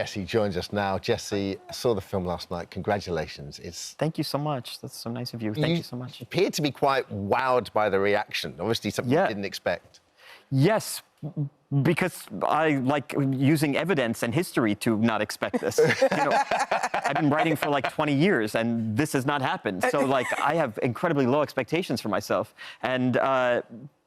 Jesse joins us now. Jesse, I saw the film last night. Congratulations. Thank you so much. That's so nice of you. Thank you so much. You appeared to be quite wowed by the reaction. Obviously something you didn't expect. Yes, because I like using evidence and history to not expect this. I've been writing for like 20 years and this has not happened. So like I have incredibly low expectations for myself. And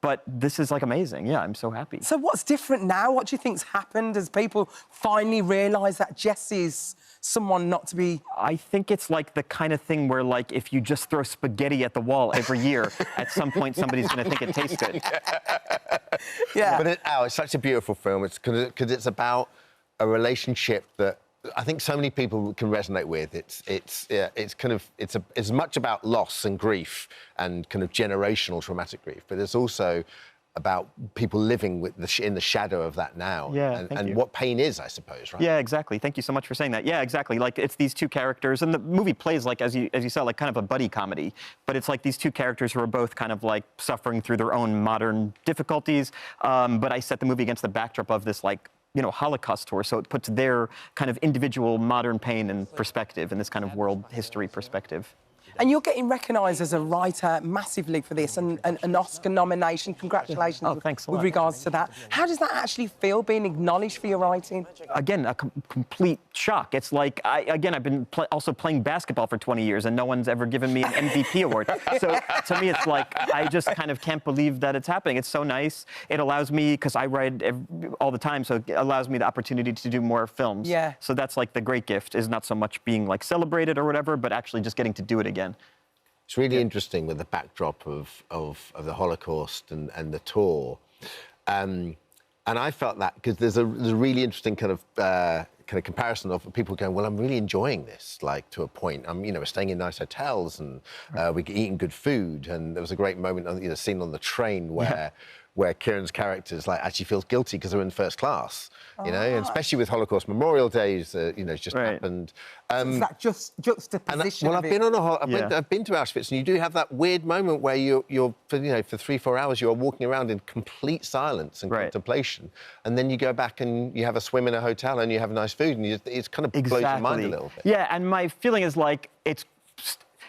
but this is like amazing. Yeah, I'm so happy. So what's different now? What do you think's happened as people finally realise that Jesse's someone not to be... I think it's like the kind of thing where, like, if you just throw spaghetti at the wall every year, at some point somebody's going to think it tastes good. Yeah. But it's such a beautiful film. It's because it's about a relationship that I think so many people can resonate with. It's as much about loss and grief and kind of generational traumatic grief, but it's also about people living with in the shadow of that now. Yeah, and what pain is, I suppose, right? Yeah, exactly. Thank you so much for saying that. Yeah, exactly. Like, it's these two characters, and the movie plays, like, as you said, like kind of a buddy comedy, but it's like these two characters who are both kind of like suffering through their own modern difficulties. But I set the movie against the backdrop of this, like, Holocaust tour, so it puts their kind of individual modern pain in perspective, in this kind of world history perspective. And you're getting recognised as a writer massively for this, and an Oscar nomination. Congratulations. Oh, thanks a lot. With regards to that. How does that actually feel, being acknowledged for your writing? Again, a complete shock. It's like, I've been also playing basketball for 20 years, and no one's ever given me an MVP award. So to me, it's like, I just kind of can't believe that it's happening. It's so nice. It allows me, because I write all the time, so it allows me the opportunity to do more films. Yeah. So that's like the great gift, is not so much being like celebrated or whatever, but actually just getting to do it again. It's really interesting with the backdrop of the Holocaust and the tour, and I felt that because there's a really interesting kind of comparison of people going, well, I'm really enjoying this, like, to a point. We're staying in nice hotels and we're eating good food, and there was a great moment, scene on the train where Kieran's character actually feels guilty because they're in first class, and especially with Holocaust Memorial Days, it's just happened. Is that just juxtaposition? I've been on I've been to Auschwitz, and you do have that weird moment where you're for 3-4 hours you're walking around in complete silence and contemplation, and then you go back and you have a swim in a hotel and you have nice food, and it's kind of blows your mind a little bit. Yeah, and my feeling is like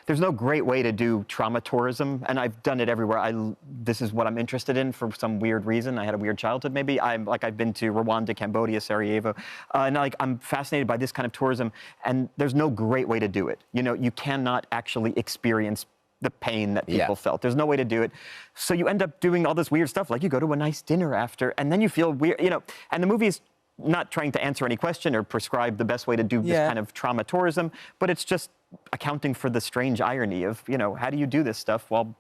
there's no great way to do trauma tourism, and I've done it everywhere. This is what I'm interested in for some weird reason. I had a weird childhood, maybe. I've been to Rwanda, Cambodia, Sarajevo, and I'm fascinated by this kind of tourism, and there's no great way to do it. You cannot actually experience the pain that people felt. There's no way to do it. So you end up doing all this weird stuff, like you go to a nice dinner after, and then you feel weird, and the movie is not trying to answer any question or prescribe the best way to do this kind of trauma tourism, but it's just accounting for the strange irony of, how do you do this stuff while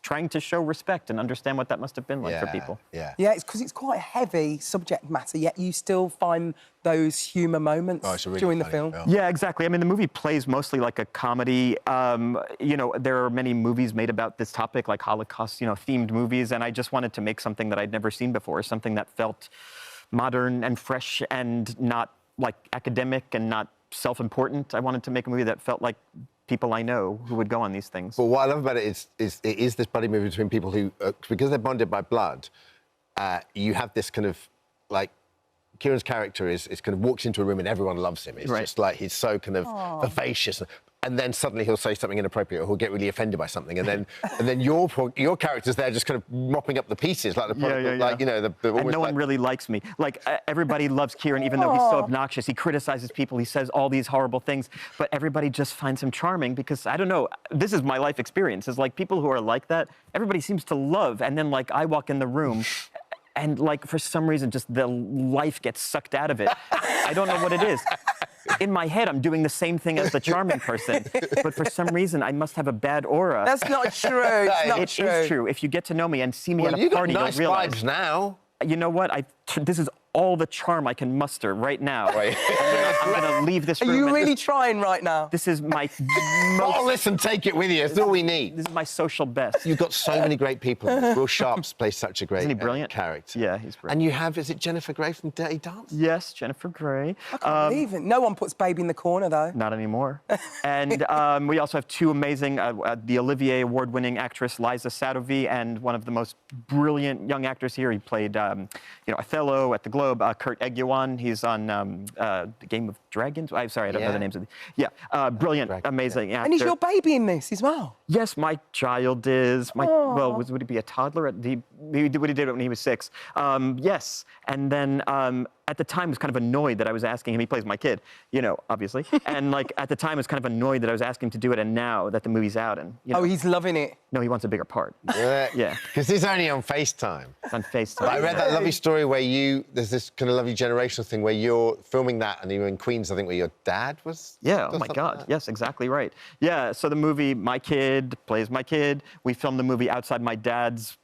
trying to show respect and understand what that must have been like for people. Yeah, it's because it's quite a heavy subject matter, yet you still find those humour moments during the film. Yeah, exactly. I mean, the movie plays mostly like a comedy. There are many movies made about this topic, like Holocaust, themed movies, and I just wanted to make something that I'd never seen before, something that felt modern and fresh and not like academic and not self-important. I wanted to make a movie that felt like people I know who would go on these things. Well, what I love about it is this buddy movie between people who, because they're bonded by blood, you have this kind of, like, Kieran's character is kind of walks into a room and everyone loves him. It's just like he's so kind of vivacious. And then suddenly he'll say something inappropriate, or he'll get really offended by something, and then your character's there just kind of mopping up the pieces, like the product, and no one really likes me. Like, everybody loves Kieran, even though he's so obnoxious. He criticizes people. He says all these horrible things, but everybody just finds him charming because, I don't know, this is my life experience. Is like people who are like that, everybody seems to love, and then like I walk in the room. And, like, for some reason, just the life gets sucked out of it. I don't know what it is. In my head, I'm doing the same thing as the charming person, but for some reason, I must have a bad aura. That's not true. It is true. If you get to know me and see me at a party, you'll you'll realize. Vibes now. You know what? This is all the charm I can muster right now. I'm going to leave this room. Are you really trying right now? This is my most... Oh, listen, take it with you. It's all we need. This is my social best. You've got so many great people. Will Sharp's plays such a great Isn't he brilliant? Character. Yeah, he's brilliant. And you have, is it Jennifer Grey from Dirty Dance? Yes, Jennifer Grey. I can't believe it. No one puts Baby in the corner, though. Not anymore. And we also have two amazing, the Olivier Award-winning actress, Liza Sadovy, and one of the most brilliant young actors here. He played, Othello Othello at the Globe. Kurt Eguiwan, he's on Game of Dragons. I'm sorry, I don't know the names of the... Yeah, brilliant, amazing actor. And is your baby in this as well? Yes, my child is. Well, would he be a toddler? What he did when he was 6. Yes, and then at the time was kind of annoyed that I was asking him. He plays my kid, you know, obviously. And like at the time was kind of annoyed that I was asking him to do it. And now that the movie's out, and you know, Oh, he's loving it. no, he wants a bigger part. Yeah, Because he's only on FaceTime. it's on FaceTime. But I read that lovely story where there's this kind of lovely generational thing where you're filming that and you were in Queens, I think, where your dad was. Yeah, oh my God, yes, exactly right. Yeah, so the movie, my kid plays my kid. We filmed the movie outside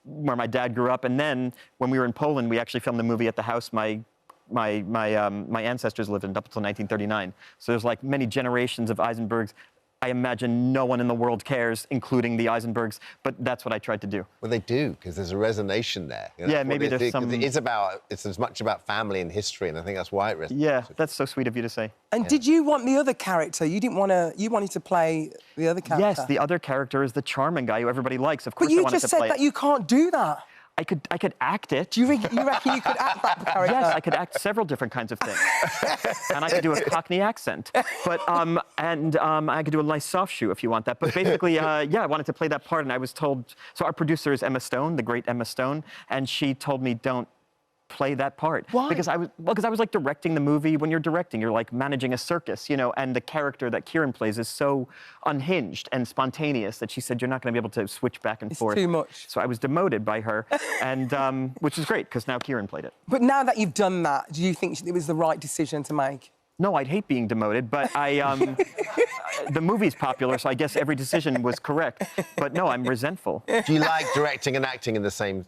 where my dad grew up. And then when we were in Poland, we actually filmed the movie at the house my ancestors lived in up until 1939. So there's like many generations of Eisenbergs. I imagine no one in the world cares, including the Eisenbergs, but that's what I tried to do. Well, they do, because there's a resonation there. You know, Yeah, maybe there's some... It's as much about family and history, and I think that's why it resonates. Yeah, that's so sweet of you to say. And did you want the other character? You didn't want to... You wanted to play the other character? Yes, the other character is the charming guy who everybody likes. Of course, But you I wanted just to said play that it. you can't do that. I could act it. Do you reckon you could act that character? Yes, I could act several different kinds of things. And I could do a Cockney accent. But, I could do a nice soft shoe if you want that. But basically, yeah, I wanted to play that part, and I was told... So our producer is Emma Stone, the great Emma Stone, and she told me, don't play that part. Why? Because I was like directing the movie. When you're directing, you're like managing a circus, you know, and the character that Kieran plays is so unhinged and spontaneous that she said, you're not going to be able to switch back and forth. It's too much. So I was demoted by her, and which is great, because now Kieran played it. But now that you've done that, do you think it was the right decision to make? No, I'd hate being demoted, but the movie's popular, so I guess every decision was correct. But no, I'm resentful. Do you like directing and acting in the same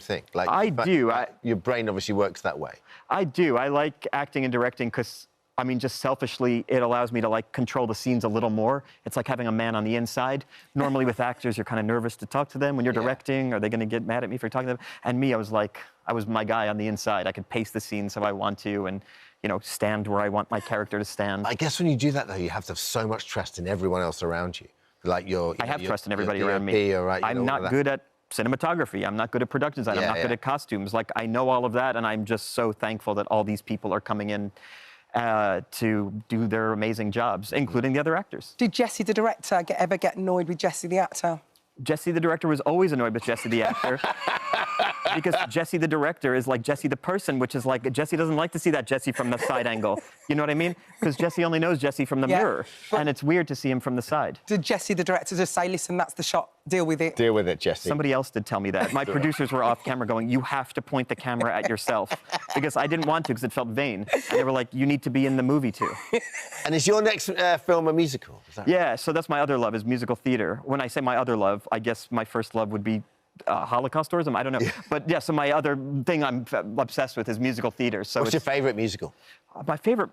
thing? Like I do. Your brain obviously works that way. I do. I like acting and directing because, I mean, just selfishly, it allows me to like control the scenes a little more. It's like having a man on the inside. Normally with actors, you're kind of nervous to talk to them. When you're directing, are they going to get mad at me for talking to them? And me, I was my guy on the inside. I could pace the scenes how I want to, and you know, stand where I want my character to stand. I guess when you do that, though, you have to have so much trust in everyone else around you. Like I have trust in everybody around me. Right, I'm not good at cinematography. I'm not good at production design. I'm not good at costumes. Like, I know all of that, and I'm just so thankful that all these people are coming in to do their amazing jobs, including the other actors. Did Jesse, the director, ever get annoyed with Jesse, the actor? Jesse, the director, was always annoyed with Jesse, the actor. Because Jesse, the director, is like Jesse, the person, which is like, Jesse doesn't like to see that Jesse from the side angle. You know what I mean? Because Jesse only knows Jesse from the mirror. And it's weird to see him from the side. Did Jesse, the director, just say, listen, that's the shot, deal with it? Deal with it, Jesse. Somebody else did tell me that. My producers were off camera going, you have to point the camera at yourself. Because I didn't want to, because it felt vain. And they were like, you need to be in the movie, too. And is your next film a musical? Is that right? Yeah, so that's my other love, is musical theater. When I say my other love, I guess my first love would be Holocaust tourism, I don't know. But yeah, so my other thing I'm obsessed with is musical theater. So what's your favourite musical? My favourite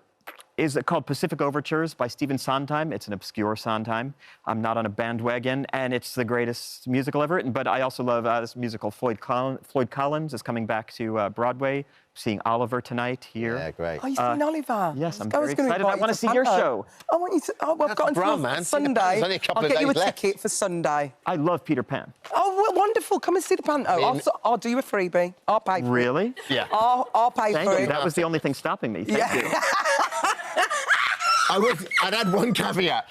is called Pacific Overtures by Stephen Sondheim. It's an obscure Sondheim. I'm not on a bandwagon, and it's the greatest musical ever written. But I also love this musical. Floyd Collins is coming back to Broadway. Seeing Oliver tonight here. Yeah, great. Oh, you've seen Oliver? Yes, I'm very excited. I want to see your show. I want you to... Oh, well, I've got until Sunday. I'll get you a ticket for Sunday. I love Peter Pan. Oh, well, wonderful. Come and see the panto. I'll do you a freebie. I'll pay for it. Really? Yeah. I'll pay Thank for you. it. That was the only thing stopping me. Thank you. I'd add one caveat.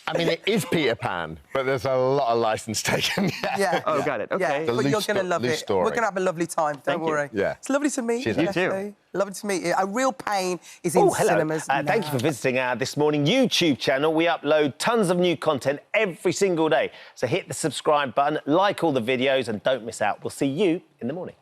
I mean, it is Peter Pan, but there's a lot of license taken. Yeah. Oh, got it. Okay. Yeah, but you're going to love it. Story. We're going to have a lovely time. Don't worry. Yeah. It's lovely to meet you. You too. Lovely to meet you. A Real Pain is in cinemas now. Thank you for visiting our This Morning YouTube channel. We upload tons of new content every single day. So hit the subscribe button, like all the videos, and don't miss out. We'll see you in the morning.